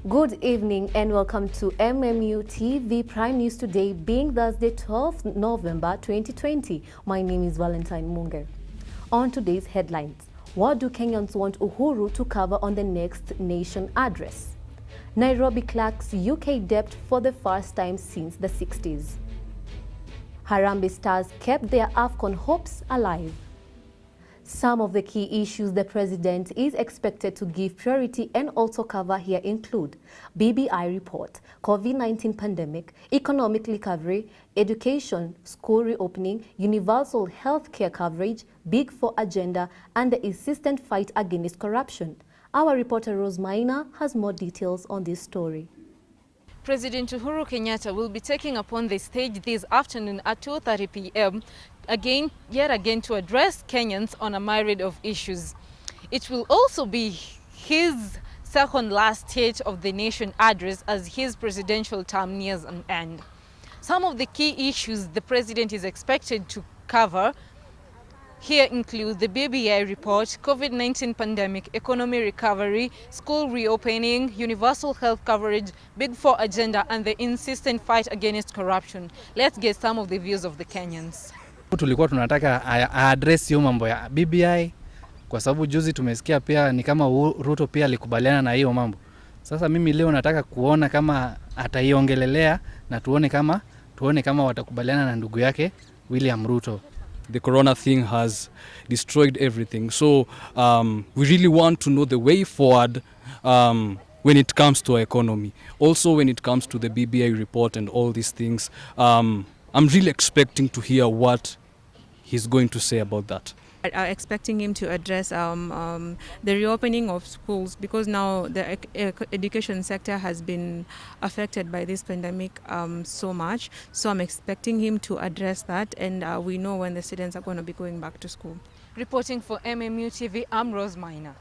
Good evening and welcome to Mmu TV Prime News today, being Thursday, 12th November 2020. My name is Valentine Munge. On today's headlines, what do Kenyans want Uhuru to cover on the next nation address? Nairobi clerks UK debt for the first time since the 60s. Harambee Stars kept their AFCON hopes alive. Some of the key issues the president is expected to give priority and also cover here include BBI report, COVID-19 pandemic, economic recovery, education, school reopening, universal health care coverage, Big Four agenda, and the insistent fight against corruption. Our reporter Maina has more details on this story. President Uhuru Kenyatta will be taking upon the stage this afternoon at 2:30 p.m. yet again to address Kenyans on a myriad of issues. It will also be his second last State of the Nation address as his presidential term nears an end. Some of the key issues the president is expected to cover here include the BBI report, COVID-19 pandemic, economy recovery, school reopening, universal health coverage, Big Four agenda, and the insistent fight against corruption. Let's get some of the views of the Kenyans. Tulikuwa tunataka address hiyo mambo ya BBI kwa sababu juzi tumesikia pia ni kama Ruto pia alikubaliana na hiyo mambo. Sasa mimi leo nataka kuona kama ataiongelelea na tuone kama watakubaliana na ndugu yake William Ruto. The corona thing has destroyed everything. So we really want to know the way forward when it comes to our economy. Also when it comes to the BBI report and all these things. I'm really expecting to hear what he's going to say about that. Expecting him to address the reopening of schools because now the education sector has been affected by this pandemic so much. So I'm expecting him to address that, and we know when the students are going to be going back to school. Reporting for Mmu TV, I'm Maina.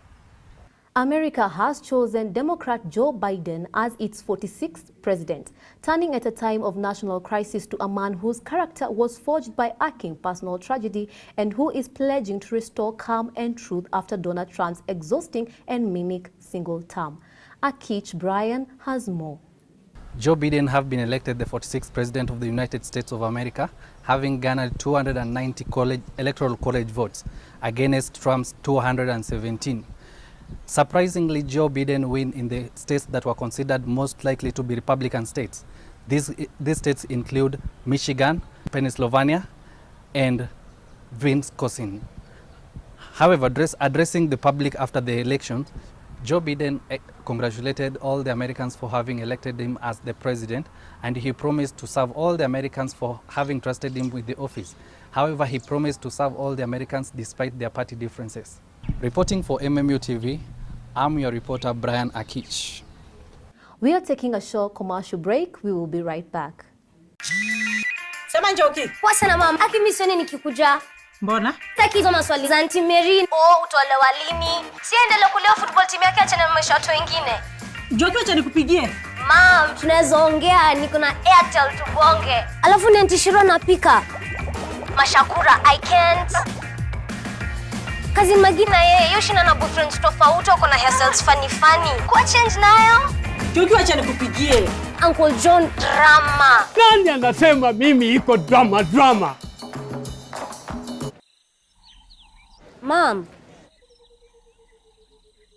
America has chosen Democrat Joe Biden as its 46th president, turning at a time of national crisis to a man whose character was forged by Akitch personal tragedy and who is pledging to restore calm and truth after Donald Trump's exhausting and mimic single term. Akitch Brian has more. Joe Biden have been elected the 46th president of the United States of America, having garnered 290 electoral college votes against Trump's 217. Surprisingly, Joe Biden win in the states that were considered most likely to be Republican states. These states include Michigan, Pennsylvania, and Wisconsin. However, addressing the public after the election, Joe Biden congratulated all the Americans for having elected him as the president, and he promised to serve all the Americans for having trusted him with the office. However, he promised to serve all the Americans despite their party differences. Reporting for Mmu TV, I'm your reporter Brian Akitch. We are taking a short commercial break. We will be right back. Sema Njoki. Kwa sana mama, akimisioni nikikuja. Mbona? Taki hizo maswali za Auntie Mary. Utolewa lini? Siendelee kulea football team yake acha na maisha watu wengine. Njoki acha nikupigie. Mam, tunaweza ongea, niko na Airtel tubonge. Alafu ni Auntie Shiro napika. Mashakura, I can't. Kazi magina yeye, yoshina na boyfriends tofauti wako na hairstyles funny. Kwa change nayo? Njoki acha nikupigie. Uncle John drama. Nani anasema mimi iko drama? Mam.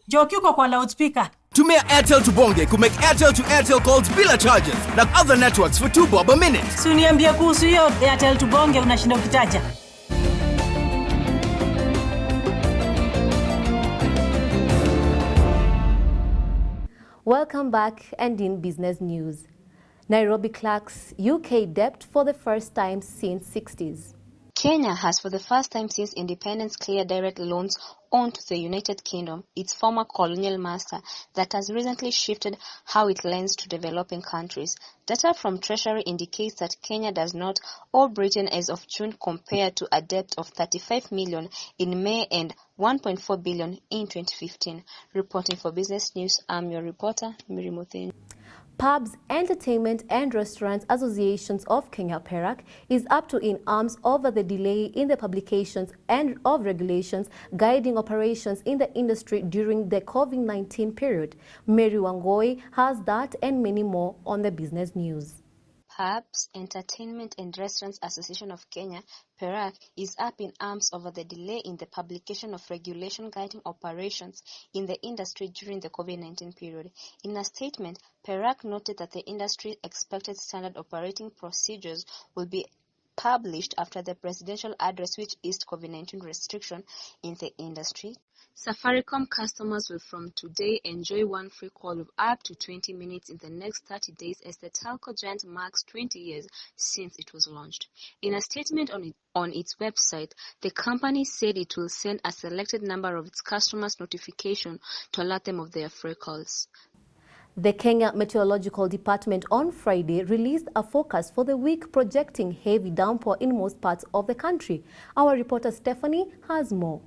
Njoki uko kwa loudspeaker. Tumia Airtel tubonge kumake Airtel to Airtel calls bila charges na other networks for 2 bob a minute. Si uniambie kuhusu hiyo Airtel tubonge unashinda ukitaja. Welcome back, and in business news. Nairobi clerks UK debt for the first time since 60s. Kenya has for the first time since independence cleared direct loans onto the United Kingdom, its former colonial master, that has recently shifted how it lends to developing countries. Data from Treasury indicates that Kenya does not owe Britain as of June compared to a debt of 35 million in May and 1.4 billion in 2015. Reporting for Business News, I'm your reporter, Murungi. Pubs, Entertainment and Restaurants Associations of Kenya (PERAC) is up to in arms over the delay in the publications and of regulations guiding operations in the industry during the COVID-19 period. WanguI has that and many more on the business news. Pubs, Entertainment and Restaurants Association of Kenya (PERAC) is up in arms over the delay in the publication of regulation guiding operations in the industry during the COVID-19 period. In a statement, PERAC noted that the industry expected standard operating procedures will be published after the presidential address which eased COVID-19 restriction in the industry. Safaricom customers will from today enjoy one free call of up to 20 minutes in the next 30 days as the telco giant marks 20 years since it was launched. In a statement on its website, the company said it will send a selected number of its customers notification to alert them of their free calls. The Kenya Meteorological Department on Friday released a forecast for the week projecting heavy downpour in most parts of the country. Our reporter Stephanie has more.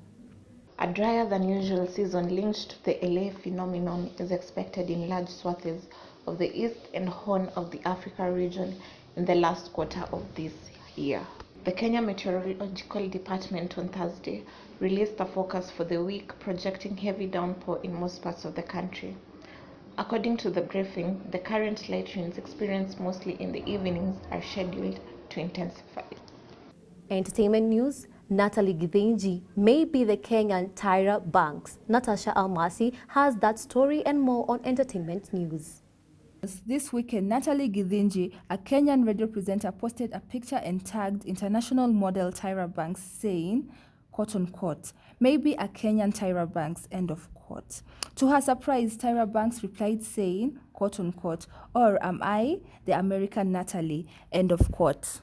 A drier than usual season linked to the LA phenomenon is expected in large swathes of the East and Horn of the Africa region in the last quarter of this year. The Kenya Meteorological Department on Thursday released a forecast for the week projecting heavy downpour in most parts of the country. According to the briefing, the current light rains experienced mostly in the evenings are scheduled to intensify. Entertainment news. Natalie Githinji may be the Kenyan Tyra Banks. Natasha Almasi has that story and more on entertainment news. This weekend, Natalie Githinji, a Kenyan radio presenter, posted a picture and tagged international model Tyra Banks saying, quote unquote, maybe a Kenyan Tyra Banks, end of quote. To her surprise, Tyra Banks replied saying, quote unquote, or am I the American Natalie, end of quote.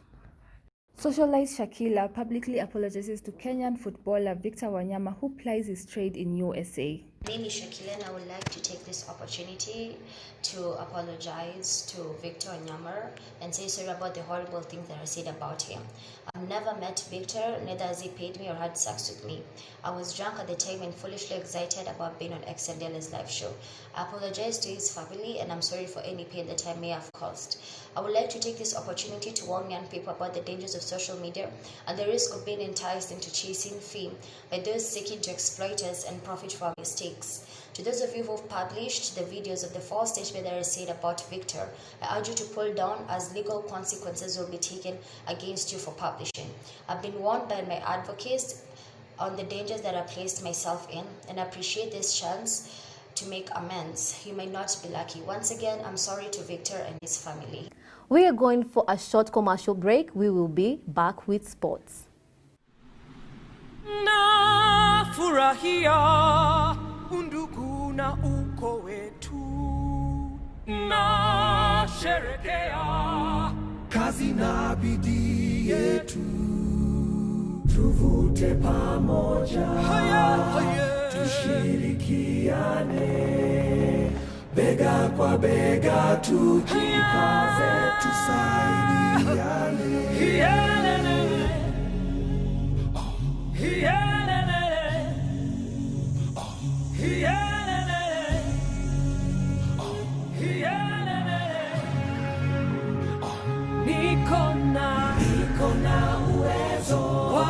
Socialite Shakila publicly apologizes to Kenyan footballer Victor Wanyama, who plies his trade in USA. My name is Shakila and I would like to take this opportunity to apologize to Victor Wanyama and say sorry about the horrible things that I said about him. I've never met Victor, neither has he paid me or had sex with me. I was drunk at the time and foolishly excited about being on XNDL's live show. I apologize to his family and I'm sorry for any pain that I may have caused. I would like to take this opportunity to warn young people about the dangers of social media and the risk of being enticed into chasing fame by those seeking to exploit us and profit from our mistakes. To those of you who have published the videos of the false statement that I said about Victor, I urge you to pull down as legal consequences will be taken against you for publishing. I've been warned by my advocates on the dangers that I placed myself in and I appreciate this chance to make amends. You may not be lucky. Once again, I'm sorry to Victor and his family. We are going for a short commercial break. We will be back with sports. Na furahia undugu na uko wetu, na sherekea kazi na bidii yetu, tuvute pamoja, tushirikiane, bega kwa bega tujikaze, tusaidiane. Niko na uwezo wa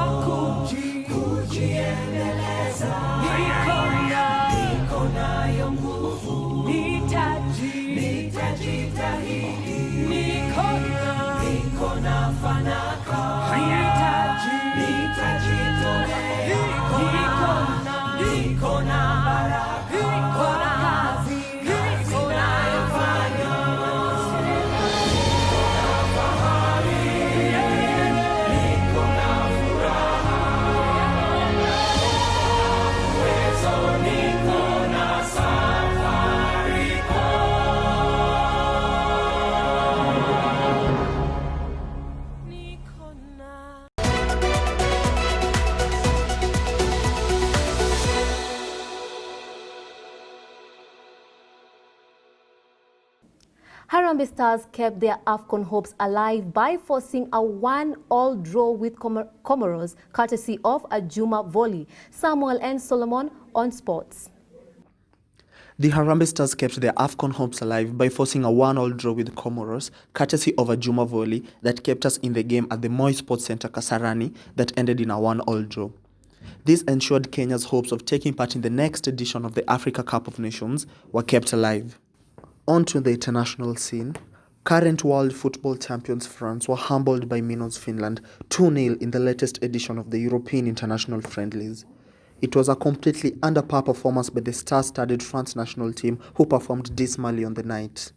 kujiendeleza, niko nayo nguvu, nitajitahidi, niko na fanaka, nitajitolea, niko na baraka, niko na kazi nayofanya. Harambee Stars kept their AFCON hopes alive by forcing a 1-all draw with Comoros, courtesy of a Juma volley. Samuel and Solomon on sports. The Harambee Stars kept their AFCON hopes alive by forcing a 1-1 draw with Comoros, courtesy of a Juma volley that kept us in the game at the Moi Sports Centre Kasarani that ended in a 1-1 draw. This ensured Kenya's hopes of taking part in the next edition of the Africa Cup of Nations were kept alive. On to the international scene. Current world football champions France were humbled by Minos Finland 2-0 in the latest edition of the European international friendlies. It was a completely under-par performance by the star-studded France national team who performed dismally on the night.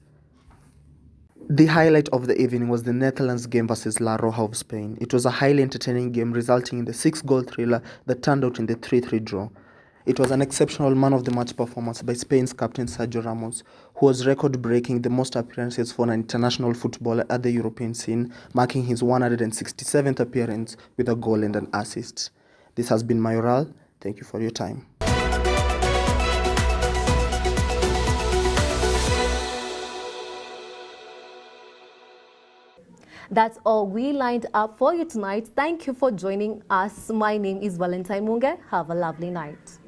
The highlight of the evening was the Netherlands game versus La Roja of Spain. It was a highly entertaining game resulting in the 6-goal thriller that turned out in the 3-3 draw. It was an exceptional man-of-the-match performance by Spain's captain Sergio Ramos, who was record-breaking the most appearances for an international footballer at the European scene, marking his 167th appearance with a goal and an assist. This has been Mayoral. Thank you for your time. That's all we lined up for you tonight. Thank you for joining us. My name is Valentine Munge. Have a lovely night.